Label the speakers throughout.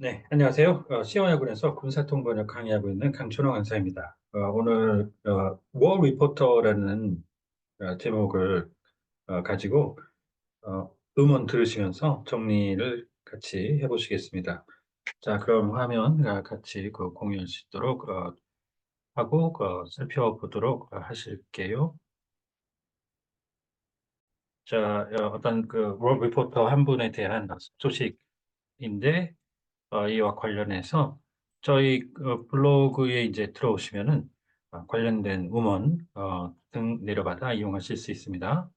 Speaker 1: 네, 안녕하세요. 시원야군에서 군사통 번역 강의하고 있는 강춘호 강사입니다. 오늘 워 리포터라는 제목을 가지고 음원 들으시면서 정리를 같이 해보시겠습니다. 자, 그럼 화면 같이 공유할 수 있도록 하고 살펴보도록 하실게요. 자, 어떤 워 리포터 한 분에 대한 소식인데 이와 관련해서 저희 블로그에 이제 들어오시면은 관련된 음원 등 내려받아 이용하실 수 있습니다.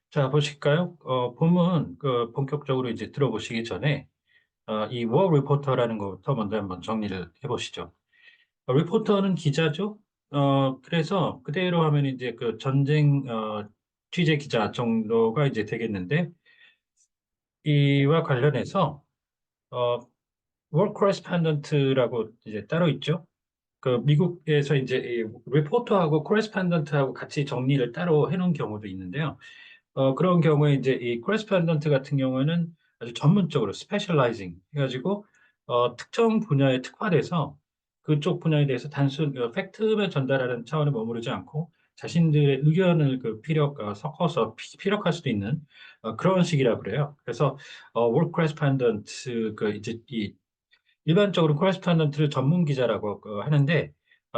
Speaker 1: 자, 보실까요? 본문 본격적으로 이제 들어보시기 전에 이 워 리포터라는 것부터 먼저 한번 정리를 해보시죠. 리포터는 기자죠. 그래서 그대로 하면 이제 그 전쟁 취재 기자 정도가 이제 되겠는데 이와 관련해서 어, 월 코레스판던트라고 이제 따로 있죠. 그 미국에서 이제 이 리포터하고 코레스판던트하고 같이 정리를 따로 해놓은 경우도 있는데요. 그런 경우에 이제 이 코레스판던트 같은 경우에는 아주 전문적으로 스페셜라이징 해가지고 특정 분야에 특화돼서 그쪽 분야에 대해서 단순 팩트만 전달하는 차원에 머무르지 않고 자신들의 의견을 섞어서 피력할 수도 있는 그런 식이라고 그래요. 그래서 월 코레스판던트 이제 이 일반적으로 코레스판던트를 전문 기자라고 하는데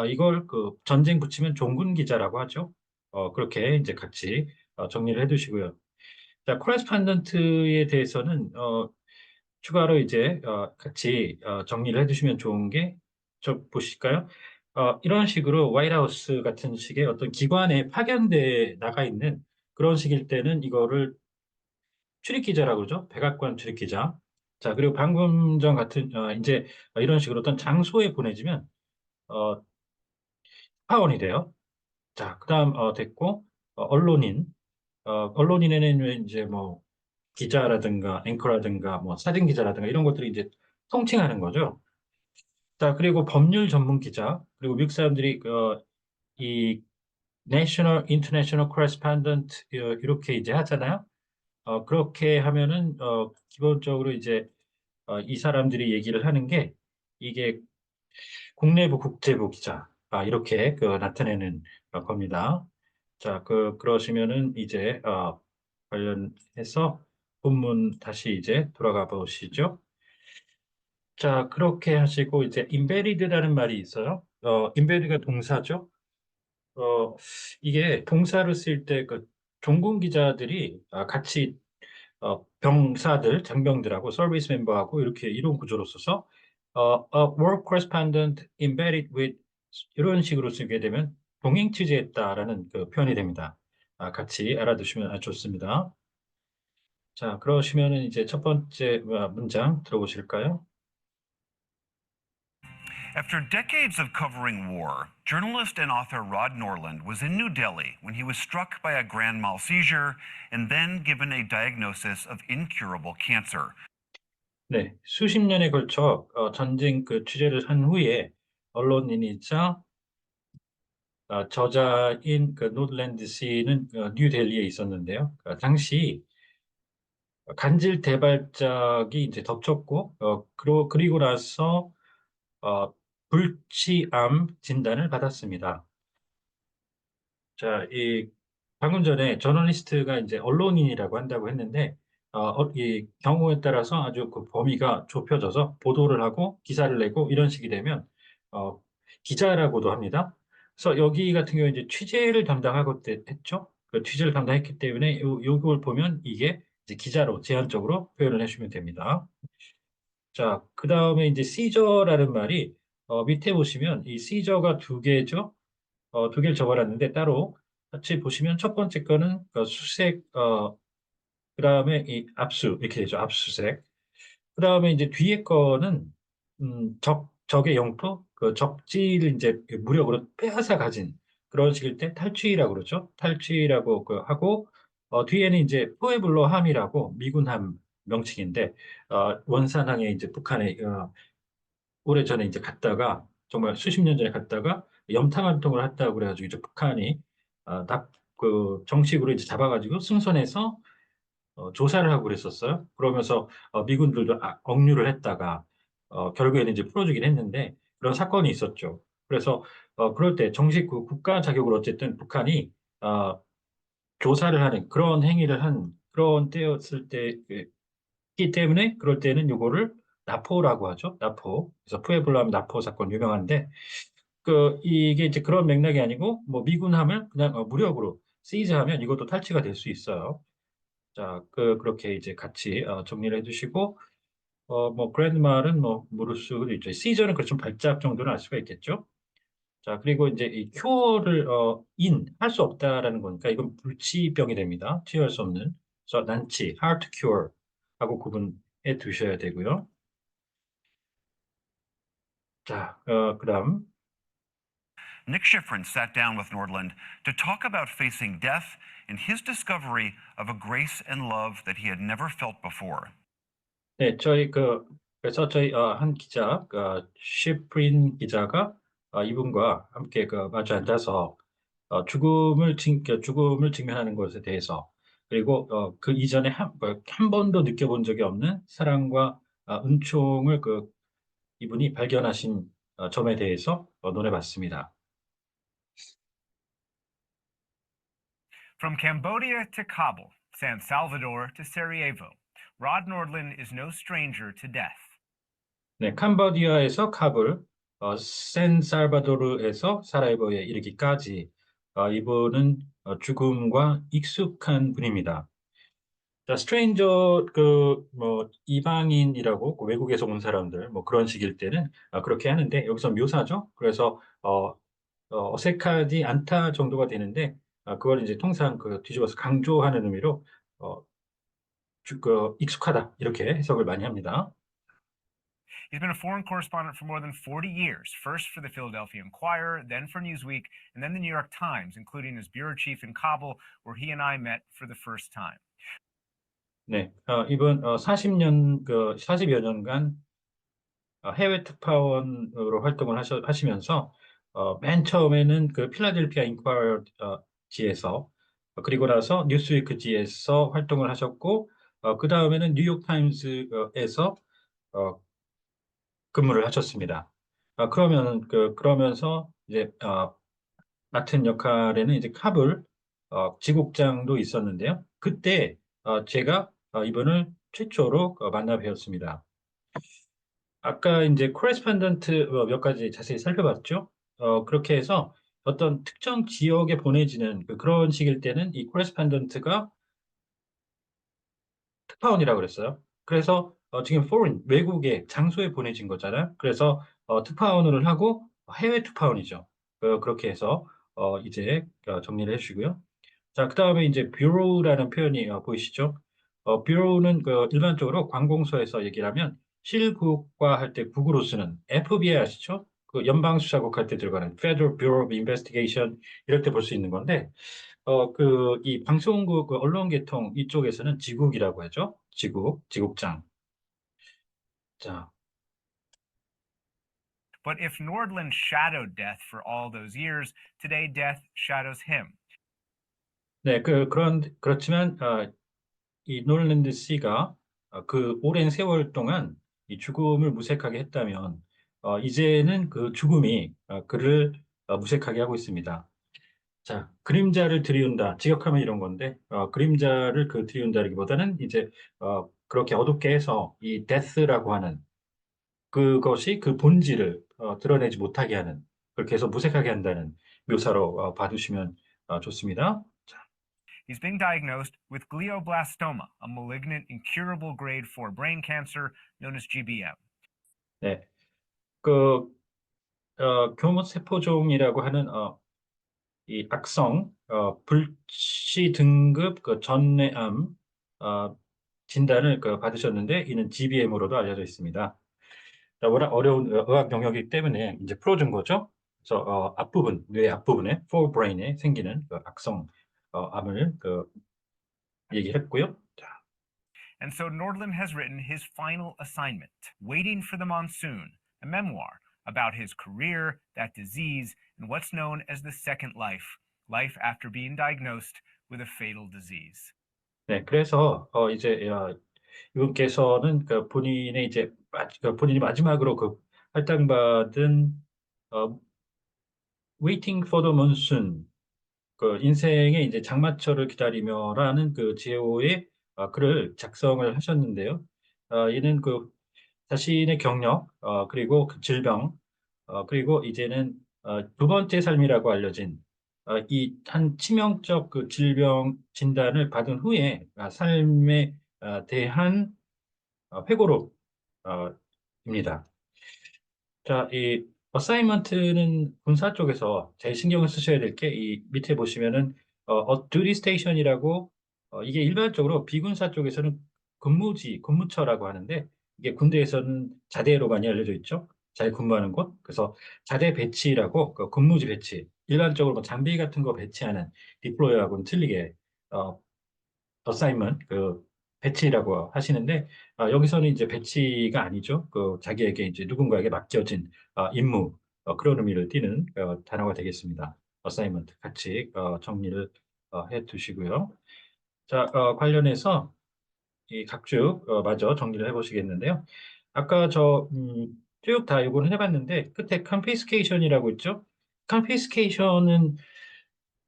Speaker 1: 이걸 전쟁 붙이면 종군 기자라고 하죠. 그렇게 이제 같이 정리를 해두시고요. 자, 코레스판던트에 대해서는 추가로 이제 같이 정리를 해두시면 좋은 게 저 보실까요? 이런 식으로 화이트하우스 같은 식의 어떤 기관에 파견돼 나가 있는 그런 식일 때는 이거를 출입 기자라고 그러죠. 백악관 출입 기자. 자, 그리고 방금 전 같은 이제 이런 식으로 어떤 장소에 보내지면 어, 파원이 돼요. 자, 그다음 됐고 언론인 언론인에는 이제 뭐 기자라든가 앵커라든가 뭐 사진 기자라든가 이런 것들이 이제 통칭하는 거죠. 자, 그리고 법률 전문 기자 그리고 미국 사람들이 이 National International Correspondent 이렇게 이제 하잖아요. 그렇게 하면은 기본적으로 이제 이 사람들이 얘기를 하는 게 이게 국내부 국제부 기자 이렇게 나타내는 겁니다. 자, 그러시면은 이제 관련해서 본문 다시 이제 돌아가 보시죠. 자, 그렇게 하시고 이제 embedded라는 말이 있어요. embedded가 동사죠. 어, 이게 동사를 쓸 때 종군 기자들이 같이 병사들, 장병들하고 서비스 멤버하고 이렇게 이런 구조로 써서 a war correspondent embedded with 이런 식으로 쓰게 되면 동행 취재했다라는 그 표현이 됩니다. 같이 알아두시면 좋습니다. 자, 그러시면은 이제 첫 번째 문장 들어보실까요?
Speaker 2: After decades of covering war, journalist and author Rod Norland was in New Delhi when he was struck by a grand mal seizure and then given a diagnosis of incurable cancer.
Speaker 1: 네, 수십 년에 걸쳐 전쟁 취재를 한 후에 언론인이자 저자인 노드랜드 씨는 뉴델리에 있었는데요. 당시 간질 대발작이 이제 덮쳤고, 그리고 나서 불치암 진단을 받았습니다. 자, 이 방금 전에 저널리스트가 이제 언론인이라고 한다고 했는데, 이 경우에 따라서 아주 그 범위가 좁혀져서 보도를 하고 기사를 내고 이런 식이 되면 어, 기자라고도 합니다. 그래서 여기 같은 경우에 이제 취재를 담당하고 했죠. 그 취재를 담당했기 때문에 요걸 보면 이게 이제 기자로 제한적으로 표현을 해주면 됩니다. 자, 그 다음에 이제 시저라는 말이 밑에 보시면 이 시저가 두 개죠. 두 개를 적어놨는데 따로 같이 보시면 첫 번째 거는 수색, 그다음에 이 압수 이렇게 되죠. 압수색. 그다음에 이제 뒤에 거는 적의 영토, 그 적지를 이제 무력으로 빼앗아 가진 그런 식일 때 탈취라고 그러죠. 탈취라고 하고 뒤에는 이제 포에블로함이라고 미군함 명칭인데 원산항에 이제 북한에 오래전에 이제 갔다가 정말 수십 년 전에 갔다가 염탐활동을 했다고 그래가지고 이제 북한이 정식으로 이제 잡아가지고 승선해서 조사를 하고 그랬었어요. 그러면서 미군들도 억류를 했다가 결국에는 이제 풀어주긴 했는데 그런 사건이 있었죠. 그래서 그럴 때 정식 그 국가 자격으로 어쨌든 북한이 어, 조사를 하는 그런 행위를 한 그런 때였을 때이기 때문에 그럴 때는 요거를 나포라고 하죠. 나포. 그래서 푸에블람 나포 사건 유명한데 이게 이제 그런 맥락이 아니고 뭐 미군함을 그냥 무력으로 시즈하면 이것도 탈취가 될 수 있어요. 자, 그렇게 이제 같이 정리를 해주시고 뭐 그랜드말은 뭐 모를 수도 있죠. 시저는 그좀 발작 정도는 알 수가 있겠죠. 자, 그리고 이제 이 큐어를 할 수 없다라는 거니까 이건 불치병이 됩니다. 치유할 수 없는. 그래서 난치, heart cure 하고 구분해 두셔야 되고요. 자, 그다음
Speaker 2: Nick Schifrin sat down with Nordland to talk about facing death and his discovery of a grace and love that he had never felt before.
Speaker 1: 네, 그래서 저희 한 기자, 시프린 기자가 이분과 함께 마주 앉아서 죽음을 직면하는 것에 대해서 그리고 그 이전에 한 번도 느껴본 적이 없는 사랑과 은총을 이분이 발견하신 점에 대해서 논해봤습니다.
Speaker 3: From Cambodia to Kabul, San Salvador to Sarajevo, Rod Nordland is no stranger to death.
Speaker 1: 네, 캄보디아에서 카불, 샌살바도르에서 사라예보에 이르기까지 이분은 죽음과 익숙한 분입니다. 자, 스트레인저 뭐 이방인이라고 외국에서 온 사람들 뭐 그런 식일 때는 그렇게 하는데 여기서 묘사죠. 그래서 어색하지 않다 정도가 되는데 그걸 이제 통상 뒤집어서 강조하는 의미로 어, 익숙하다 이렇게 해석을 많이 합니다.
Speaker 3: He's been a foreign correspondent for more than 40 years, first for the Philadelphia Inquirer, then for Newsweek, and then the New York Times, including as bureau chief in Kabul, where he and I met for the first time.
Speaker 1: 네, 이번 40여 년간 해외 특파원으로 활동을 하시면서 맨 처음에는 그 필라델피아 인ኳ이어지에서 그리고 나서 뉴스위크지에서 활동을 하셨고 그 다음에는 뉴욕 타임즈에서 근무를 하셨습니다. 그러면서 이제 맡은 역할에는 이제 카불 지국장도 있었는데요. 그때 제가 이분을 최초로 만나 뵈었습니다. 아까 이제 코레스ponden트 몇 가지 자세히 살펴봤죠. 그렇게 해서 어떤 특정 지역에 보내지는 그런 식일 때는 이 코레스ponden트가 특파원이라고 그랬어요. 그래서 지금 foreign 외국의 장소에 보내진 거잖아요. 그래서 특파원을 하고 해외 특파원이죠. 그렇게 해서 이제 정리를 해주시고요. 자, 그다음에 이제 뷰로라는 표현이 보이시죠? 뷰로는 일반적으로 관공서에서 얘기를 하면 실국과 할 때 국으로 쓰는 FBI 아시죠? 그 연방수사국 할 때 들어가는 Federal Bureau of Investigation 이럴 때 볼 수 있는 건데 이 방송국 언론계통 이쪽에서는 지국이라고 하죠. 지국장. 자,
Speaker 3: But if Nordland shadowed death for all those years, today death shadows him.
Speaker 1: 네, 그렇지만 이 노랜드 씨가 그 오랜 세월 동안 이 죽음을 무색하게 했다면 이제는 그 죽음이 그를 무색하게 하고 있습니다. 자, 그림자를 들이운다. 직역하면 이런 건데 그림자를 들이운다기보다는 이제 그렇게 어둡게 해서 이 데스라고 하는 그것이 그 본질을 드러내지 못하게 하는 그렇게 해서 무색하게 한다는 묘사로 봐주시면 좋습니다.
Speaker 3: He's being diagnosed with glioblastoma, a malignant, incurable grade 4 brain cancer known as GBM.
Speaker 1: 네, 그 교무세포종이라고 하는 이 악성 불치 등급 전뇌암 진단을 받으셨는데 이는 GBM으로도 알려져 있습니다. 자, 워낙 어려운 의학 영역이기 때문에 이제 풀어준 거죠. 그래서 앞부분, 뇌 앞부분에 forebrain에 생기는 악성 암을 얘기했고요. 자,
Speaker 3: And so Nordland has written his final assignment, Waiting for the Monsoon, a memoir about his career, that disease, and what's known as the second life, life after being diagnosed with a fatal disease.
Speaker 1: 네, 그래서 이제 이분께서는 본인의 이제 본인이 마지막으로 할당받은 어, Waiting for the Monsoon, 인생의 이제 장마철을 기다리며라는 지혜호의 글을 작성을 하셨는데요. 이는 자신의 경력, 그리고 질병, 그리고 이제는 두 번째 삶이라고 알려진 이 한 치명적 질병 진단을 받은 후에 삶에 대한 회고록 입니다. 자, 이 어사이먼트는 군사 쪽에서 제일 신경을 쓰셔야 될 게 이 밑에 보시면은 duty station이라고, 이게 일반적으로 비군사 쪽에서는 근무처라고 하는데, 이게 군대에서는 자대로 많이 알려져 있죠. 잘 근무하는 곳. 그래서 자대 배치라고, 근무지 배치. 일반적으로 뭐 장비 같은 거 배치하는 디플로이하고는 틀리게 어, 어사이먼 배치라고 하시는데, 여기서는 이제 배치가 아니죠. 자기에게 이제 누군가에게 맡겨진 임무, 그런 의미를 띠는 단어가 되겠습니다. 어사이먼트 같이 정리를 해 두시고요. 자, 관련해서 이 각주 마저 정리를 해 보시겠는데요. 아까 쭉 다 이거는 해봤는데 끝에 confiscation이라고 있죠. confiscation은,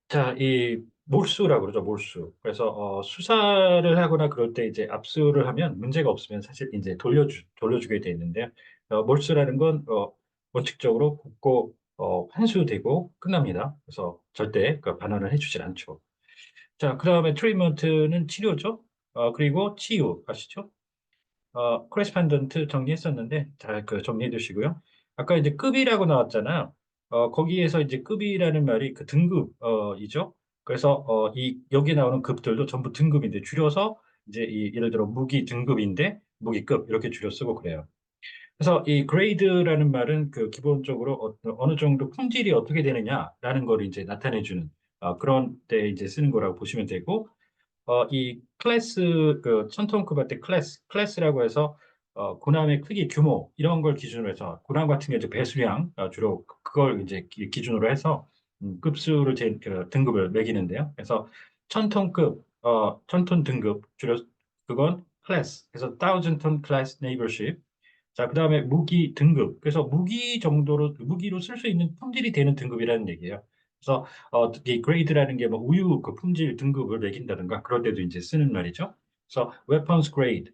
Speaker 1: 자, 이 몰수라고 그러죠, 몰수. 그래서 수사를 하거나 그럴 때 이제 압수를 하면 문제가 없으면 사실 이제 돌려주게 돼 있는데요. 몰수라는 건 원칙적으로 굳고 환수되고 끝납니다. 그래서 절대 반환을 해주질 않죠. 자, 그다음에 트리트먼트는 치료죠. 그리고 치유 아시죠? 코레스판던트 정리했었는데 잘 정리해 두시고요. 아까 이제 급이라고 나왔잖아요. 거기에서 이제 급이라는 말이 등급이죠. 그래서 여기 나오는 급들도 전부 등급인데 줄여서 이제 예를 들어 무기 등급인데 무기급 이렇게 줄여 쓰고 그래요. 그래서 이 그레이드라는 말은 기본적으로 어느 정도 품질이 어떻게 되느냐라는 걸 이제 나타내 주는 그런 때 이제 쓰는 거라고 보시면 되고, 이 클래스, 천톤급 할 때 클래스라고 해서 군함의 크기, 규모 이런 걸 기준으로 해서 군함 같은 게 이제 배수량, 주로 그걸 이제 기준으로 해서 급수를 등급을 매기는데요. 그래서 천톤 등급 줄여 그건 클래스. 그래서 thousand ton class naval ship. 자, 그다음에 무기 등급. 그래서 무기로 쓸 수 있는 품질이 되는 등급이라는 얘기예요. 그래서 이 그레이드라는 게 뭐 우유 품질 등급을 매긴다든가 그럴 때도 이제 쓰는 말이죠. 그래서 weapons grade.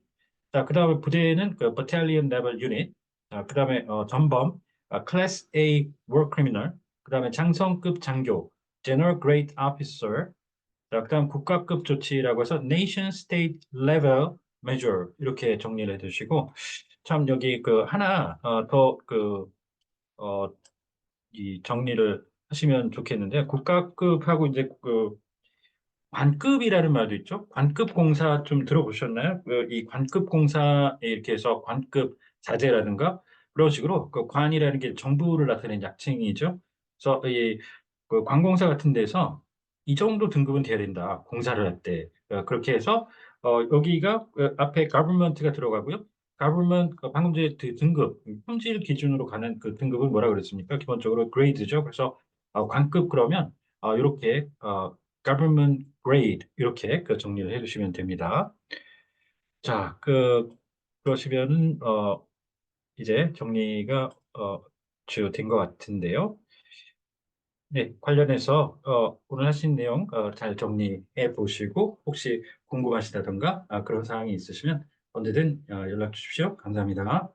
Speaker 1: 자, 그다음에 부대는 battalion level unit. 자, 그다음에 전범 class A war criminal. 그다음에 장성급 장교 general grade officer. 자, 그다음 국가급 조치라고 해서 nation state level measure 이렇게 정리를 해두시고, 참 여기 하나 이 정리를 하시면 좋겠는데, 국가급하고 이제 관급이라는 말도 있죠. 관급 공사 좀 들어보셨나요? 이 관급 공사에 이렇게 해서 관급 자재라든가 그런 식으로 관이라는 게 정부를 나타내는 약칭이죠. 그래서 관공사 같은 데서 이 정도 등급은 돼야 된다. 공사를 할 때. 그렇게 해서 여기가 앞에 government가 들어가고요. government 방금 전에 등급 품질 기준으로 가는 등급은 뭐라 그랬습니까? 기본적으로 grade죠. 그래서 관급 그러면 이렇게 government grade 이렇게 정리를 해주시면 됩니다. 자, 그러시면은 이제 정리가 주요 된 것 같은데요. 네, 관련해서 오늘 하신 내용 잘 정리해 보시고 혹시 궁금하시다던가 그런 사항이 있으시면 언제든 연락 주십시오. 감사합니다.